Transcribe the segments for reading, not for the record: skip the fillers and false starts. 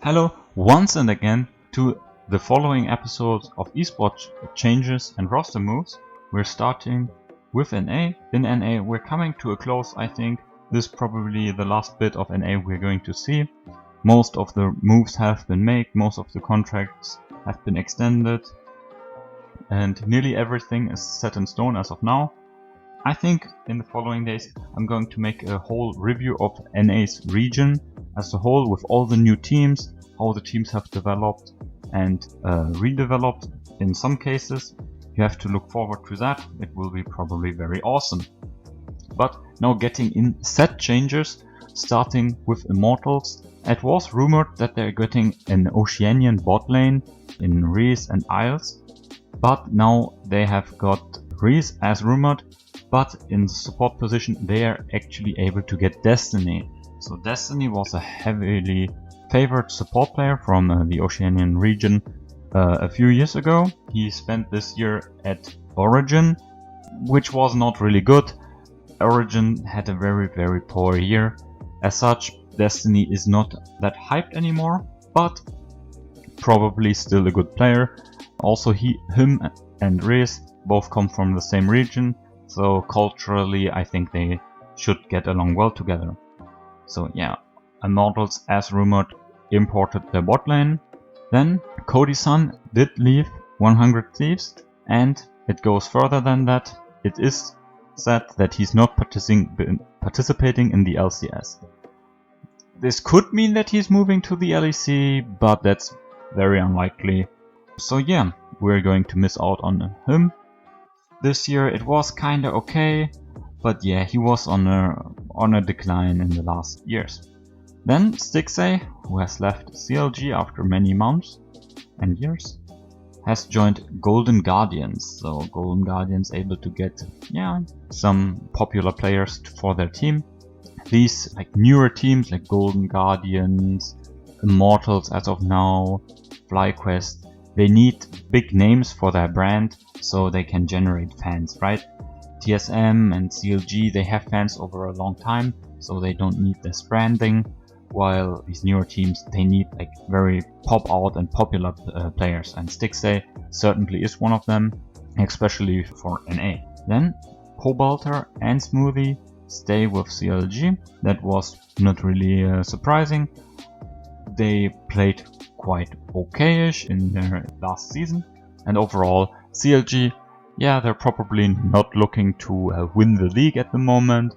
Hello once and again to the following episodes of esports changes and roster moves. We're starting with NA. In NA we're coming to a close, I think. This is probably the last bit of NA we're going to see. Most of the moves have been made, most of the contracts have been extended, and nearly everything is set in stone as of now. I think in the following days I'm going to make a whole review of NA's region as a whole with all the new teams, how the teams have developed and redeveloped in some cases. You have to look forward to that, it will be probably very awesome. But now getting in set changes, starting with Immortals. It was rumored that they're getting an Oceanian bot lane in Reese and Isles, but now they have got Reese as rumored, but in the support position they are actually able to get Destiny. So Destiny was a heavily favored support player from the Oceanian region a few years ago. He spent this year at Origin, which was not really good. Origin had a very poor year. As such, Destiny is not that hyped anymore, but probably still a good player. Also him and Reese both come from the same region, so culturally I think they should get along well together. So yeah, Immortals as rumored imported their bot lane. Then Cody-san did leave 100 Thieves, and it goes further than that. It is said that he's not participating in the LCS. This could mean that he's moving to the LEC, but that's very unlikely. So yeah, we're going to miss out on him. This year it was kinda okay, but yeah, he was on a decline in the last years. Then Stixay, who has left CLG after many months and years, has joined Golden Guardians. So Golden Guardians able to get some popular players for their team. These like newer teams like Golden Guardians, Immortals as of now, FlyQuest, they need big names for their brand so they can generate fans, right? TSM and CLG, they have fans over a long time, so they don't need this branding, while these newer teams, they need like very pop out and popular players, and Stixay certainly is one of them, especially for NA. Then Cobalter and Smoothie stay with CLG. That was not really surprising. They played quite okay-ish in their last season, and overall CLG, yeah, they're probably not looking to win the league at the moment.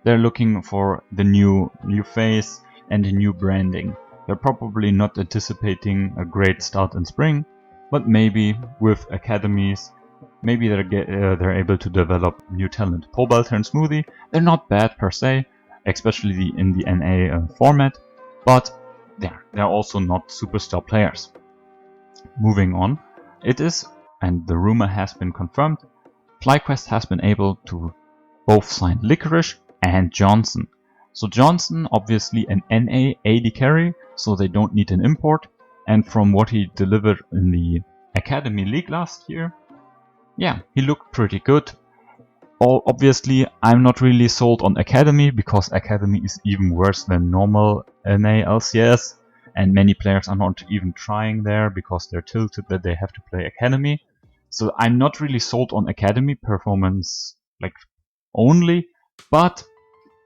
They're looking for the new face and a new branding. They're probably not anticipating a great start in spring, but maybe with academies, maybe they're able to develop new talent. Cobalter and Smoothie, they're not bad per se, especially in the NA format, but they're also not superstar players. Moving on, it is, and the rumor has been confirmed, FlyQuest has been able to both sign Licorice and Johnson. So Johnson, obviously an NA AD carry, so they don't need an import, and from what he delivered in the Academy League last year, yeah, he looked pretty good. Obviously, I'm not really sold on Academy, because Academy is even worse than normal NA LCS, and many players are not even trying there because they're tilted that they have to play Academy. So I'm not really sold on Academy performance like only, but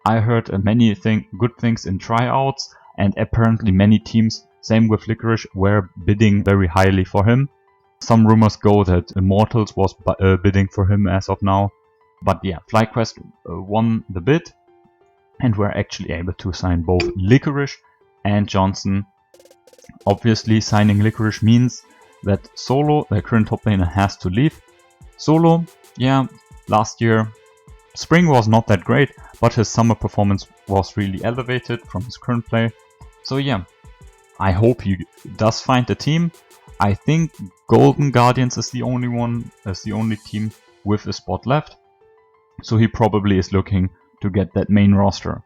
I heard many good things in tryouts, and apparently many teams, same with Licorice, were bidding very highly for him. Some rumors go that Immortals was bidding for him as of now. But yeah, FlyQuest won the bid, and were actually able to sign both Licorice and Johnson. Obviously, signing Licorice means that Solo, their current top laner, has to leave. Solo, yeah, last year, spring was not that great, but his summer performance was really elevated from his current play. So yeah, I hope he does find a team. I think Golden Guardians is the only team with a spot left. So he probably is looking to get that main roster.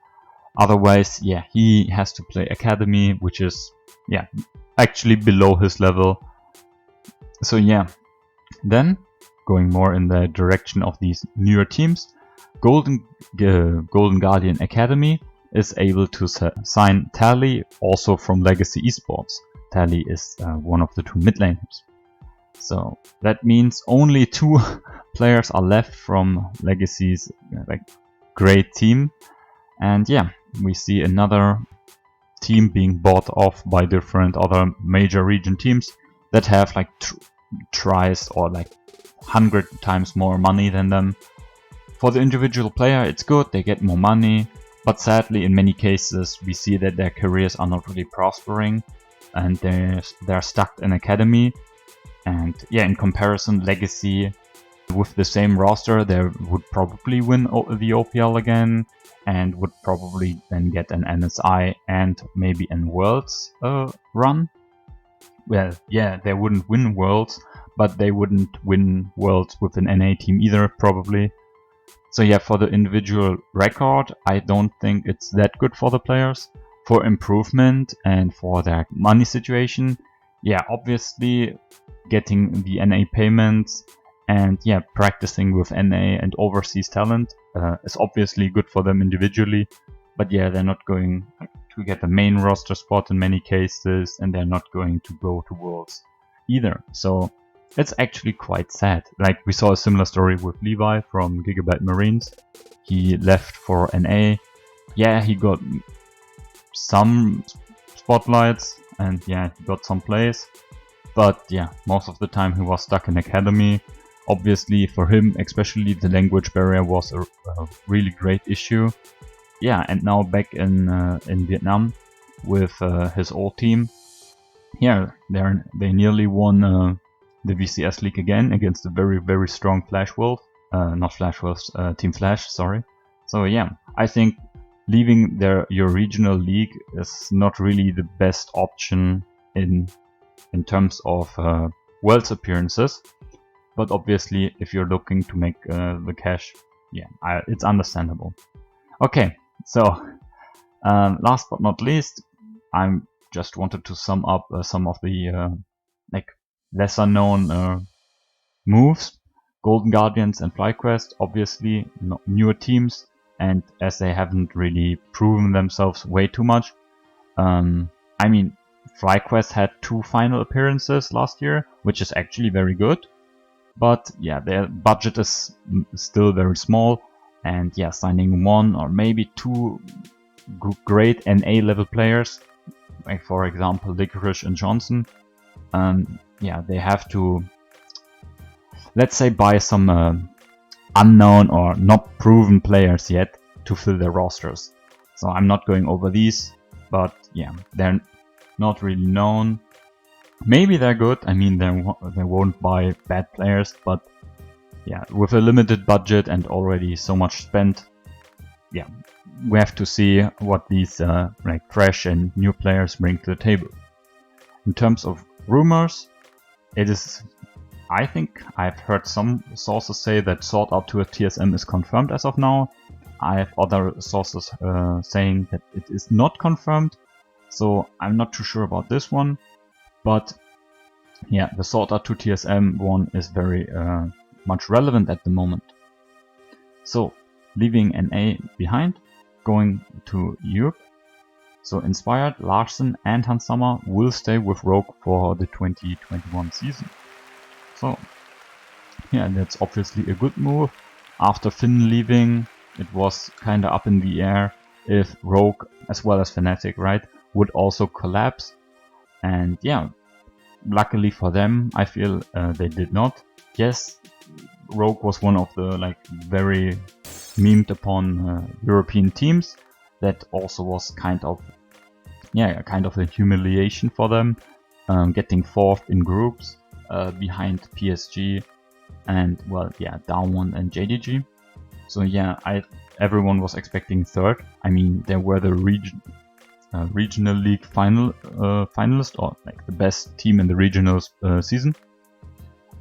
Otherwise, yeah, he has to play Academy, which is, yeah, actually below his level. So yeah, then going more in the direction of these newer teams, Golden Guardian Academy is able to sign Tally, also from Legacy Esports. Tally is one of the two mid laners. So that means only 2 players are left from Legacy's great team. And yeah, we see another team being bought off by different other major region teams that have like twice or like 100 times more money than them. For the individual player, it's good, they get more money, but sadly in many cases we see that their careers are not really prospering and they're stuck in academy. And yeah, in comparison, Legacy with the same roster, they would probably win the OPL again and would probably then get an NSI and maybe an Worlds run. Well, yeah, they wouldn't win Worlds, but they wouldn't win Worlds with an NA team either, probably. So yeah, for the individual record, I don't think it's that good for the players. For improvement and for their money situation, yeah, obviously getting the NA payments and yeah, practicing with NA and overseas talent is obviously good for them individually. But yeah, they're not going to get the main roster spot in many cases, and they're not going to go to Worlds either. So it's actually quite sad. Like we saw a similar story with Levi from Gigabyte Marines. He left for NA. Yeah, he got some spotlights and yeah, he got some plays. But yeah, most of the time he was stuck in academy. Obviously for him, especially the language barrier was a really great issue. Yeah, and now back in Vietnam with his old team. Yeah, they nearly won the VCS League again against a very strong Flash Wolf. Not Flash Wolves, Team Flash, sorry. So yeah, I think leaving your regional league is not really the best option in terms of Worlds appearances. But obviously, if you're looking to make the cash, yeah, it's understandable. Okay, so last but not least, I just wanted to sum up some of the lesser known moves. Golden Guardians and FlyQuest, obviously newer teams, and as they haven't really proven themselves way too much. I mean, FlyQuest had 2 final appearances last year, which is actually very good. But yeah, their budget is still very small, and yeah, signing 1 or maybe 2 great NA level players, like for example Licorice and Johnson, yeah, they have to, let's say, buy some unknown or not proven players yet to fill their rosters. So I'm not going over these, but yeah, they're not really known. Maybe they're good, I mean they won't buy bad players, but yeah, with a limited budget and already so much spent, yeah, we have to see what these fresh and new players bring to the table. In terms of rumors, it is, I think I've heard some sources say that Sword Art Tour TSM is confirmed as of now. I have other sources saying that it is not confirmed, so I'm not too sure about this one. But yeah, the Sword Art 2 TSM one is very much relevant at the moment. So, leaving NA behind, going to Europe. So Inspired, Larsen and Hans Sommer will stay with Rogue for the 2021 season. So yeah, that's obviously a good move. After Finn leaving, it was kinda up in the air if Rogue as well as Fnatic, right, would also collapse. And yeah, luckily for them, I feel they did not. Yes, Rogue was one of the very memed upon European teams. That also was kind of a humiliation for them, getting 4th in groups behind PSG and Daewon and JDG. So yeah, everyone was expecting 3rd. I mean, they were the regional league finalist, or the best team in the regional season.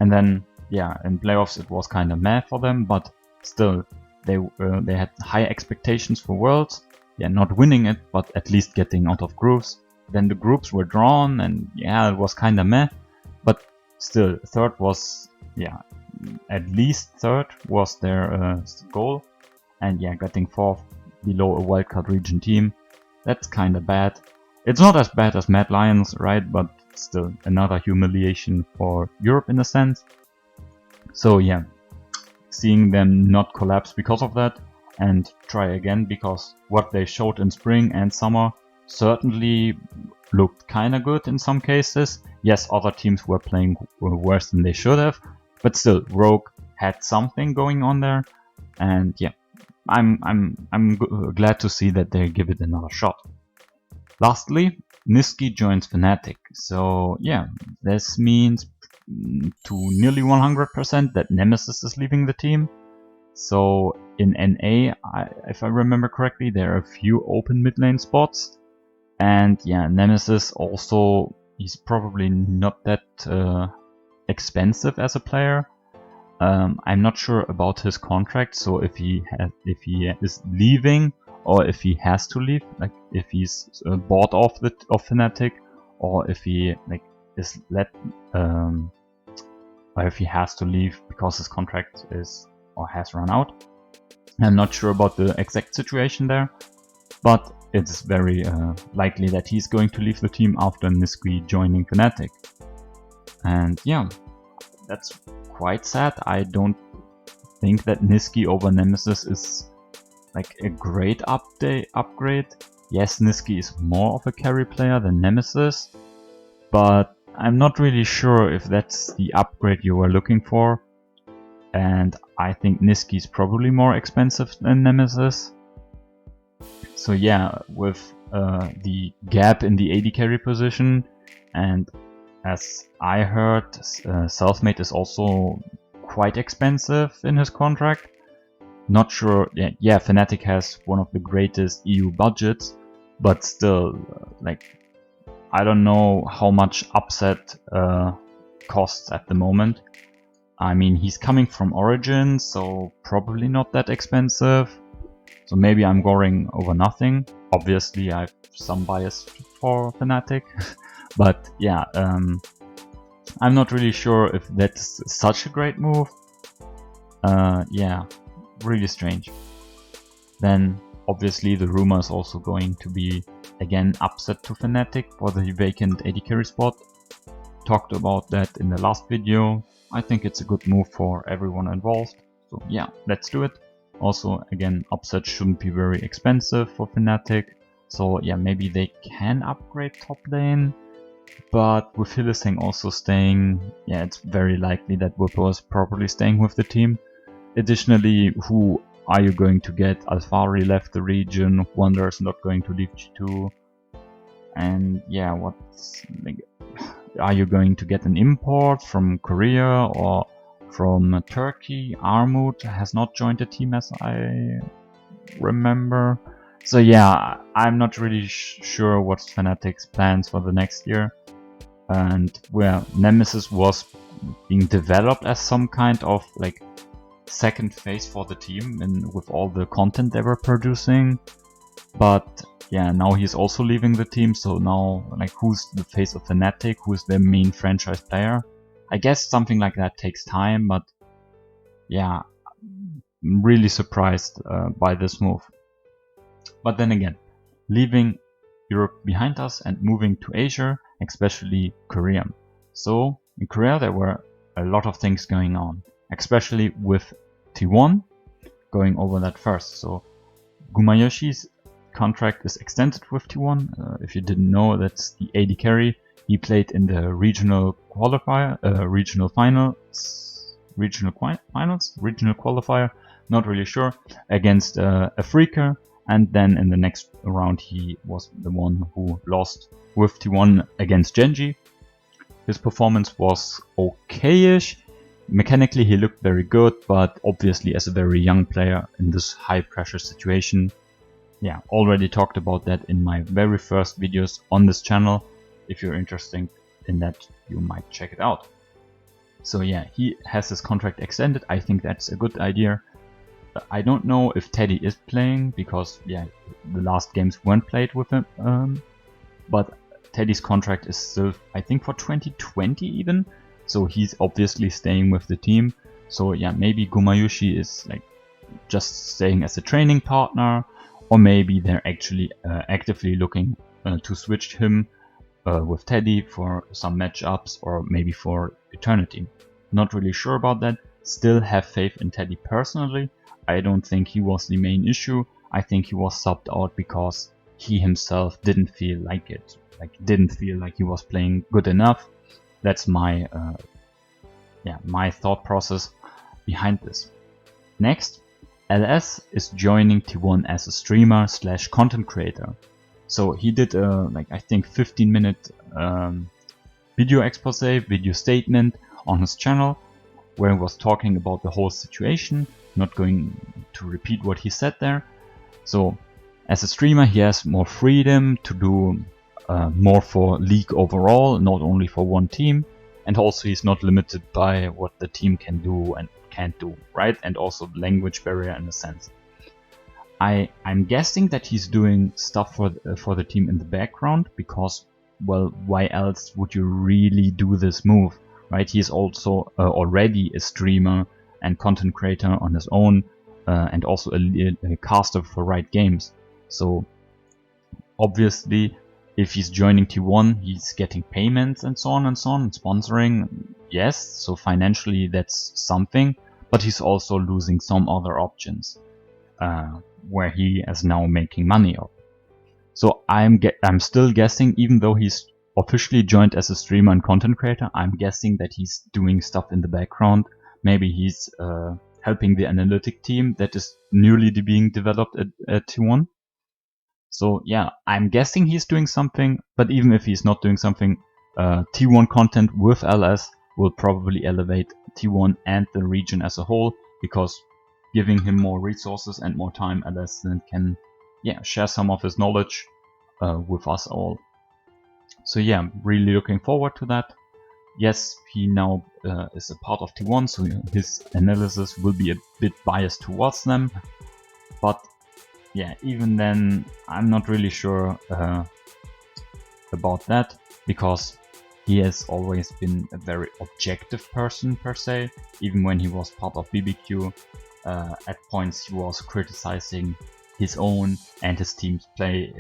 And then yeah, in playoffs it was kind of meh for them, but still they had high expectations for Worlds. Yeah, not winning it, but at least getting out of groups. Then the groups were drawn, and yeah, it was kind of meh. But still, 3rd was, at least 3rd was their goal. And yeah, getting 4th below a wildcard region team. That's kinda bad. It's not as bad as Mad Lions, right? But still another humiliation for Europe in a sense. So yeah, seeing them not collapse because of that and try again, because what they showed in spring and summer certainly looked kinda good in some cases. Yes, other teams were playing worse than they should have, but still, Rogue had something going on there, and yeah, I'm glad to see that they give it another shot. Lastly, Niski joins Fnatic, so yeah, this means to nearly 100% that Nemesis is leaving the team. So in NA, if I remember correctly, there are a few open mid lane spots, and yeah, Nemesis also, he's probably not that expensive as a player. I'm not sure about his contract, so if he is leaving or if he has to leave, like if he's bought off of Fnatic, or if he like is let or if he has to leave because his contract is or has run out. I'm not sure about the exact situation there, but it's very likely that he's going to leave the team after Niski joining Fnatic. And yeah, that's quite sad. I don't think that Niski over Nemesis is like a great upgrade. Yes, Niski is more of a carry player than Nemesis, but I'm not really sure if that's the upgrade you were looking for. And I think Niski is probably more expensive than Nemesis. So yeah, with the gap in the AD carry position, and as I heard, Selfmade is also quite expensive in his contract. Not sure, yeah, Fnatic has one of the greatest EU budgets, but still, like, I don't know how much Upset costs at the moment. I mean, he's coming from Origin, so probably not that expensive. So maybe I'm going over nothing. Obviously, I have some bias for Fnatic. But yeah, I'm not really sure if that's such a great move. Yeah, really strange. Then obviously the rumor is also going to be again Upset to Fnatic for the vacant AD carry spot. Talked about that in the last video. I think it's a good move for everyone involved. So yeah, let's do it. Also, again, Upset shouldn't be very expensive for Fnatic. So yeah, maybe they can upgrade top lane. But with Hylissang also staying, yeah, it's very likely that Whippo is probably staying with the team. Additionally, who are you going to get? Alfari left the region, Wonder is not going to leave G2. And yeah, are you going to get an import from Korea or from Turkey? Armut has not joined the team as I remember. So yeah, I'm not really sure what's Fnatic's plans for the next year. And where Nemesis was being developed as some kind of like second phase for the team and with all the content they were producing. But yeah, now he's also leaving the team, so now like who's the face of Fnatic, who's their main franchise player? I guess something like that takes time, but yeah, I'm really surprised by this move. But then again, leaving Europe behind us and moving to Asia, especially Korea. So in Korea there were a lot of things going on, especially with T1. Going over that first. So Gumayoshi's contract is extended with T1. If you didn't know, that's the AD carry. He played in the regional qualifier, regional qualifier, not really sure, against Afrika. And then in the next round he was the one who lost with T1 against Genji. His performance was okay-ish. Mechanically he looked very good, but obviously as a very young player in this high pressure situation. Yeah, already talked about that in my very first videos on this channel. If you're interested in that, you might check it out. So yeah, he has his contract extended. I think that's a good idea. I don't know if Teddy is playing, because yeah, the last games weren't played with him. But Teddy's contract is still, I think, for 2020 even. So he's obviously staying with the team. So yeah, maybe Gumayushi is like just staying as a training partner, or maybe they're actually actively looking to switch him with Teddy for some matchups or maybe for Eternity. Not really sure about that. Still have faith in Teddy personally. I don't think he was the main issue. I think he was subbed out because he himself didn't feel like it. Didn't feel like he was playing good enough. That's my my thought process behind this. Next, LS is joining T1 as a streamer / content creator. So he did I think 15-minute video expose, video statement on his channel where he was talking about the whole situation. Not going to repeat what he said there. So as a streamer he has more freedom to do more for League overall, not only for one team, and also he's not limited by what the team can do and can't do, right? And also language barrier in a sense. I'm guessing that he's doing stuff for the team in the background because, well, why else would you really do this move, right? He's also already a streamer and content creator on his own, and also a caster for Riot Games. So obviously, if he's joining T1, he's getting payments and so on, and sponsoring, yes. So financially, that's something, but he's also losing some other options where he is now making money of. So I'm still guessing, even though he's officially joined as a streamer and content creator, I'm guessing that he's doing stuff in the background. Maybe he's helping the analytic team that is newly being developed at T1. So yeah, I'm guessing he's doing something, but even if he's not doing something, T1 content with LS will probably elevate T1 and the region as a whole, because giving him more resources and more time, LS then can share some of his knowledge with us all. So yeah, I'm really looking forward to that. Yes, he now is a part of T1, so his analysis will be a bit biased towards them, but yeah, even then, I'm not really sure about that, because he has always been a very objective person per se. Even when he was part of BBQ, at points he was criticizing his own and his team's play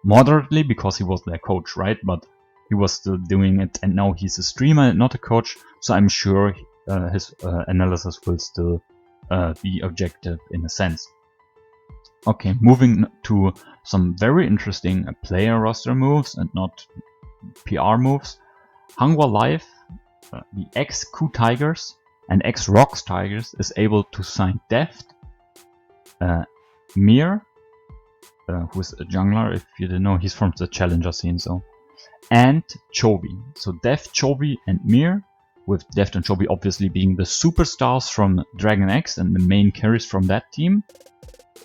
moderately, because he was their coach, right? But he was still doing it, and now he's a streamer, not a coach, so I'm sure his analysis will still be objective in a sense. Okay, moving to some very interesting player roster moves and not PR moves. Hangwa Life, the ex-Ku Tigers and ex-Rocks Tigers, is able to sign Deft, Mir, who is a jungler, if you didn't know, he's from the challenger scene, so, and Chovy. So Deft, Chovy and Mir, with Deft and Chovy obviously being the superstars from Dragon X and the main carries from that team.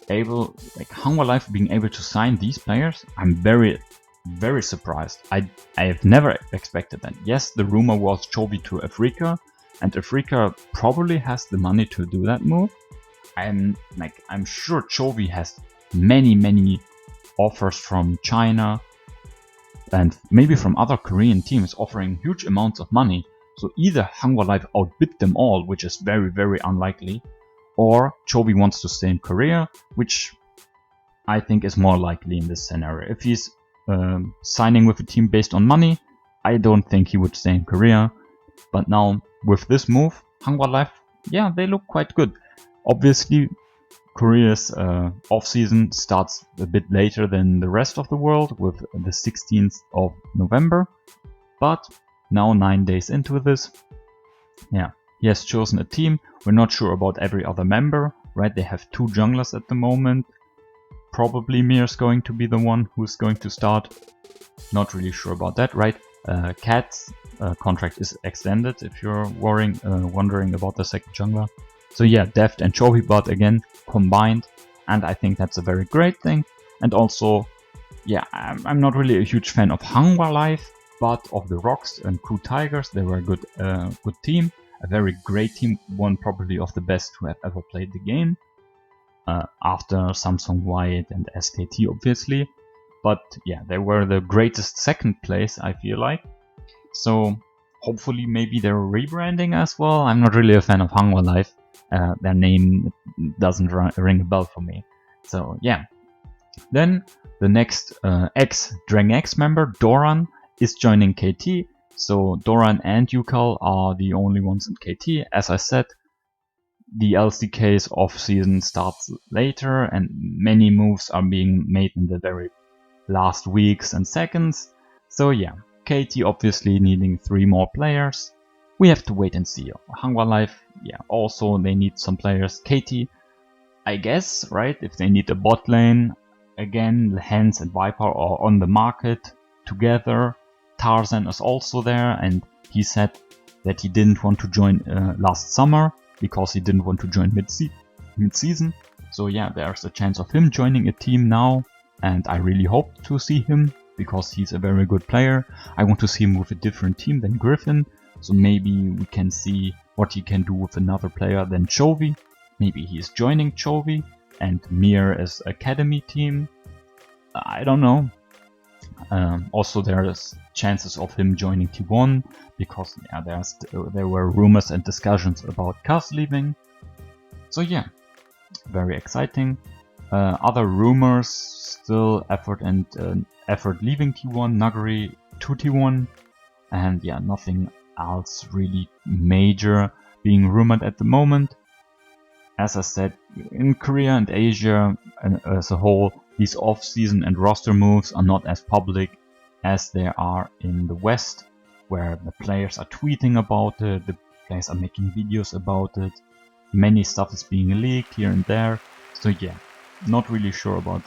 Hangwa Life being able to sign these players, I'm very, very surprised. I have never expected that. Yes, the rumor was Chovy to Afrika, and Afrika probably has the money to do that move. I'm sure Chovy has many offers from China and maybe from other Korean teams offering huge amounts of money. So either Hangwa Life outbid them all, which is very, very unlikely, or Chovy wants to stay in Korea, which I think is more likely in this scenario. If he's signing with a team based on money, I don't think he would stay in Korea. But now with this move, Hangwa Life, yeah, they look quite good. Obviously, Korea's off-season starts a bit later than the rest of the world, with the 16th of November. But now 9 days into this, yeah, he has chosen a team. We're not sure about every other member, right? They have 2 junglers at the moment. Probably Mir's going to be the one who's going to start. Not really sure about that, right? Cat's contract is extended, if you're wondering about the second jungler. So yeah, Deft and Chovy, but again, combined. And I think that's a very great thing. And also, yeah, I'm not really a huge fan of Hangwa Life, but of the Rocks and Ku Tigers. They were a good team. A very great team, one probably of the best who have ever played the game. After Samsung Wyatt and SKT, obviously. But yeah, they were the greatest second place, I feel like. So hopefully maybe they're rebranding as well. I'm not really a fan of Hangwa Life. Their name doesn't ring a bell for me. So yeah, Then the next ex-Drang X member, Doran, is joining KT. So Doran and Yukal are the only ones in KT. As I said, the LCK's off-season starts later and many moves are being made in the very last weeks and seconds. So yeah, KT obviously needing 3 more players. We have to wait and see. Hangwa Life, yeah, also they need some players. KT, I guess, right, if they need a bot lane, again, Hans and Viper are on the market together. Tarzan is also there, and he said that he didn't want to join last summer because he didn't want to join mid-season. So yeah, there's a chance of him joining a team now, and I really hope to see him because he's a very good player. I want to see him with a different team than Griffin, so maybe we can see what he can do with another player than Chovy. Maybe he's joining Chovy and Mir as academy team. I don't know. Also, there's chances of him joining T1 because yeah, there were rumors and discussions about Kaz leaving. So yeah, very exciting. Other rumors still Effort and Effort leaving T1, Nagari to T1, and yeah, nothing else really major being rumored at the moment. As I said, in Korea and Asia as a whole, these off-season and roster moves are not as public as they are in the West, where the players are tweeting about it, the players are making videos about it, many stuff is being leaked here and there. So yeah, not really sure about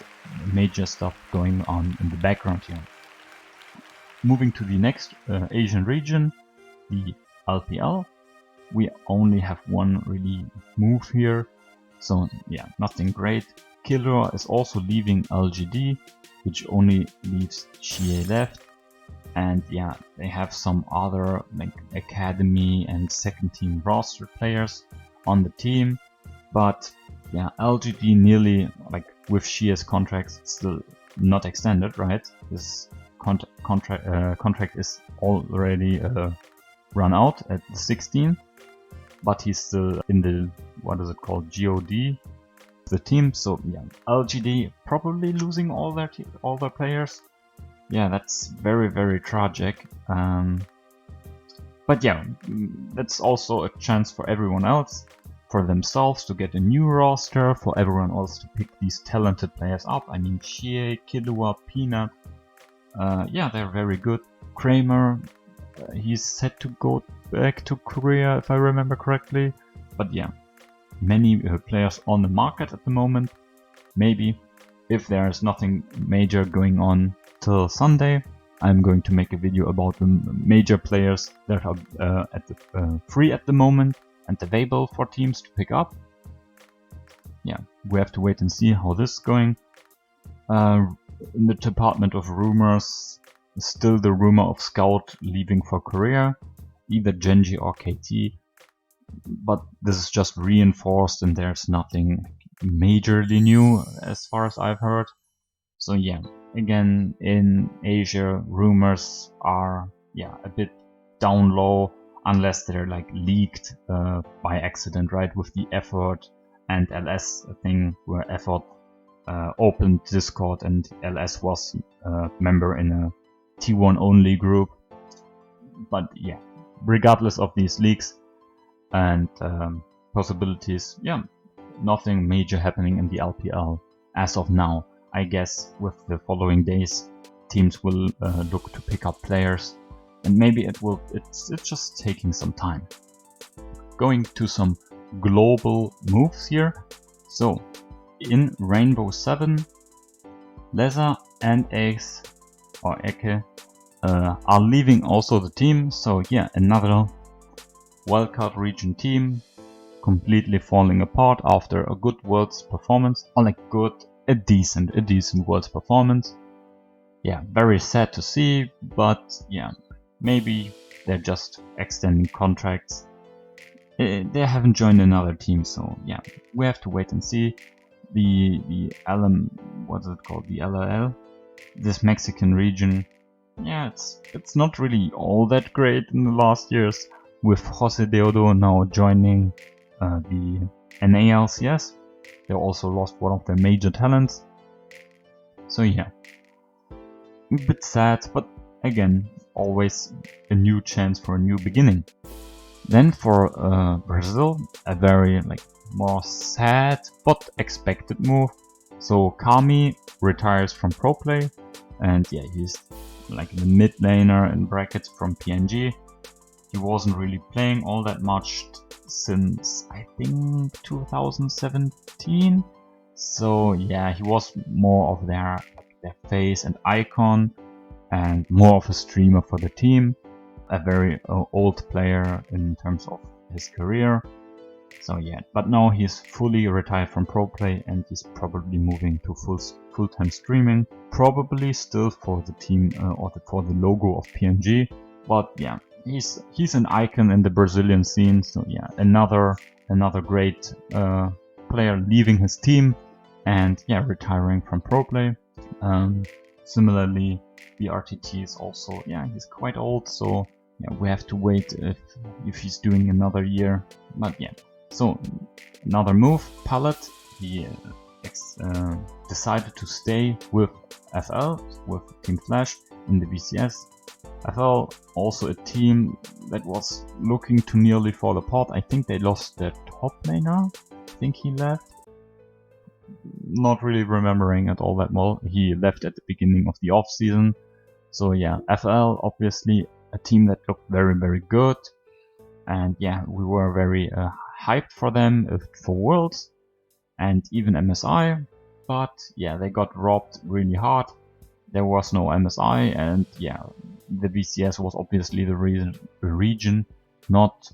major stuff going on in the background here. Moving to the next Asian region, the LPL. We only have one really move here, so yeah, nothing great. Killua is also leaving LGD, which only leaves Xie left, and yeah, they have some other like academy and second team roster players on the team, but yeah, LGD nearly, like with Xie's contracts still not extended, right? This contract is already run out at the 16th. But he's still in the, what is it called, GOD, the team. So yeah, LGD probably losing all their players. Yeah, that's very tragic. But yeah, that's also a chance for everyone else, for themselves to get a new roster, for everyone else to pick these talented players up. I mean, Xie, Killua, Peanut, yeah, they're very good. Kramer, he's set to go back to Korea if I remember correctly. But yeah, many players on the market at the moment. Maybe if there's nothing major going on till Sunday, I'm going to make a video about the major players that are free at the moment and available for teams to pick up. Yeah, we have to wait and see how this is going. In the department of rumors, still the rumor of Scout leaving for Korea, either Genji or KT, but this is just reinforced and there's nothing majorly new as far as I've heard. So yeah, again, in Asia, rumors are a bit down low, unless they're like leaked by accident, right? With the Effort and LS thing, where Effort opened Discord and LS was a member in a T1 only group. But yeah, regardless of these leaks and possibilities, yeah, nothing major happening in the LPL as of now. I guess with the following days, teams will look to pick up players, and maybe it's just taking some time. Going to some global moves here. So in Rainbow 7, Leza and Ace or Eke are leaving also the team. So yeah, another wildcard region team completely falling apart after a good Worlds performance, or like good, a decent Worlds performance. Yeah, very sad to see, but yeah, maybe they're just extending contracts. They haven't joined another team, so yeah, we have to wait and see. The LM, what's it called? The LLL, this Mexican region. Yeah, it's not really all that great in the last years, with Jose Deodo now joining the NALCS. They also lost one of their major talents. So yeah, a bit sad, but again, always a new chance for a new beginning. Then for Brazil, a very more sad but expected move. So Kami retires from pro play, and yeah, he's like the mid laner in brackets from PNG. He wasn't really playing all that much since I think 2017. So yeah, he was more of their face and icon, and more of a streamer for the team. A very old player in terms of his career. So yeah, but now he's fully retired from pro play and he's probably moving to full-time streaming. Probably still for the team or for the logo of PNG. But yeah, he's an icon in the Brazilian scene. So yeah, another great player leaving his team and yeah, retiring from pro play. Similarly, the RTT is also, yeah, he's quite old, so yeah, we have to wait if he's doing another year. But yeah, so another move, Palette, he decided to stay with FL, with Team Flash in the BCS. FL, also a team that was looking to nearly fall apart. I think they lost their top laner. I think he left. Not really remembering it all that well. He left at the beginning of the off season. So yeah, FL obviously a team that looked very, very good, and yeah, we were very hyped for them for Worlds and even MSI, but yeah, they got robbed really hard. There was no MSI, and yeah, the BCS was obviously the region not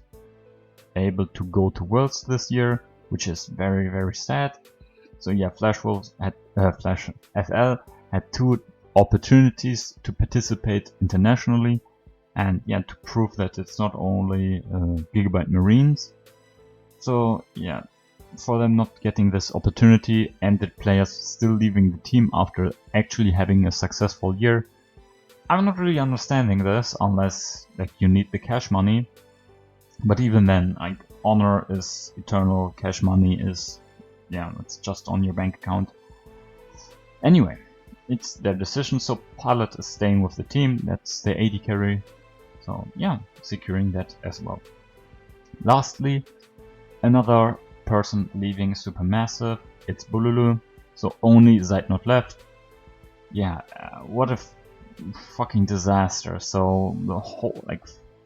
able to go to Worlds this year, which is very, very sad. So yeah, Flash FL had 2 opportunities to participate internationally, and yeah, to prove that it's not only Gigabyte Marines. So yeah, for them not getting this opportunity and the players still leaving the team after actually having a successful year, I'm not really understanding this unless like you need the cash money. But even then, like, honor is eternal, cash money is, yeah, it's just on your bank account. Anyway, it's their decision, so Pilot is staying with the team, that's the AD carry. So yeah, securing that as well. Lastly, another person leaving Supermassive, it's Bululu, so only Zeitnot left. Yeah, what a fucking disaster. So the whole,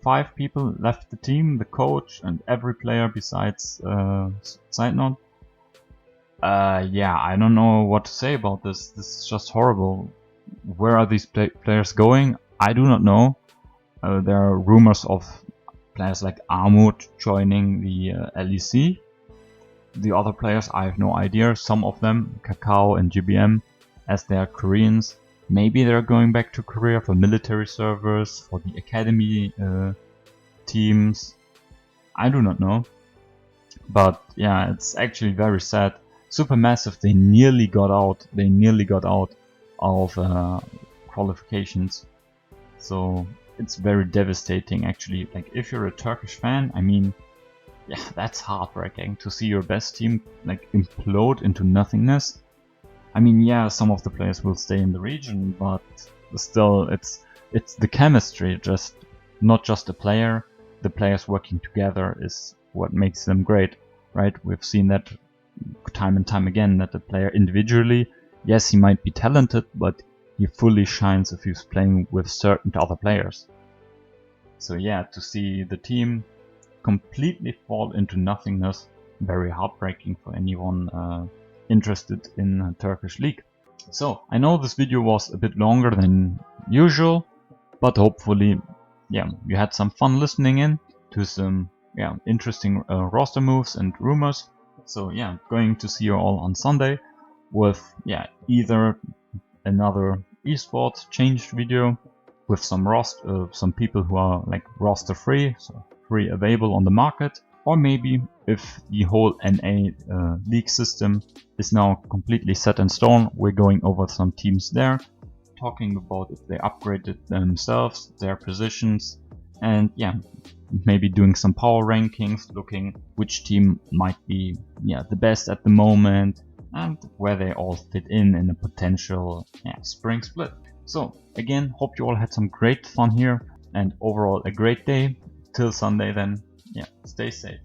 5 people left the team, the coach and every player besides Zeitnot. Yeah, I don't know what to say about this. This is just horrible. Where are these players going? I do not know. There are rumors of players like Armut joining the LEC. The other players, I have no idea. Some of them, Kakao and GBM, as they are Koreans, maybe they're going back to Korea for military servers, for the academy teams. I do not know. But yeah, it's actually very sad. Supermassive, they nearly got out. They nearly got out of qualifications. So it's very devastating, actually. Like, if you're a Turkish fan, I mean, yeah, that's heartbreaking to see your best team like implode into nothingness. I mean, yeah, some of the players will stay in the region, but still, it's the chemistry, just not just the player. The players working together is what makes them great, right? We've seen that time and time again, that the player individually, yes, he might be talented, but he fully shines if he's playing with certain other players. So yeah, to see the team completely fall into nothingness, very heartbreaking for anyone interested in Turkish League. So I know this video was a bit longer than usual, but hopefully, yeah, you had some fun listening in to some interesting roster moves and rumors. So yeah, going to see you all on Sunday with either another esports changed video with some people who are like roster free, so free available on the market, or maybe if the whole NA league system is now completely set in stone, we're going over some teams there, talking about if they upgraded themselves, their positions, and yeah, maybe doing some power rankings, looking which team might be the best at the moment, and where they all fit in a potential spring split. So again, hope you all had some great fun here, and overall a great day. Till Sunday then, stay safe.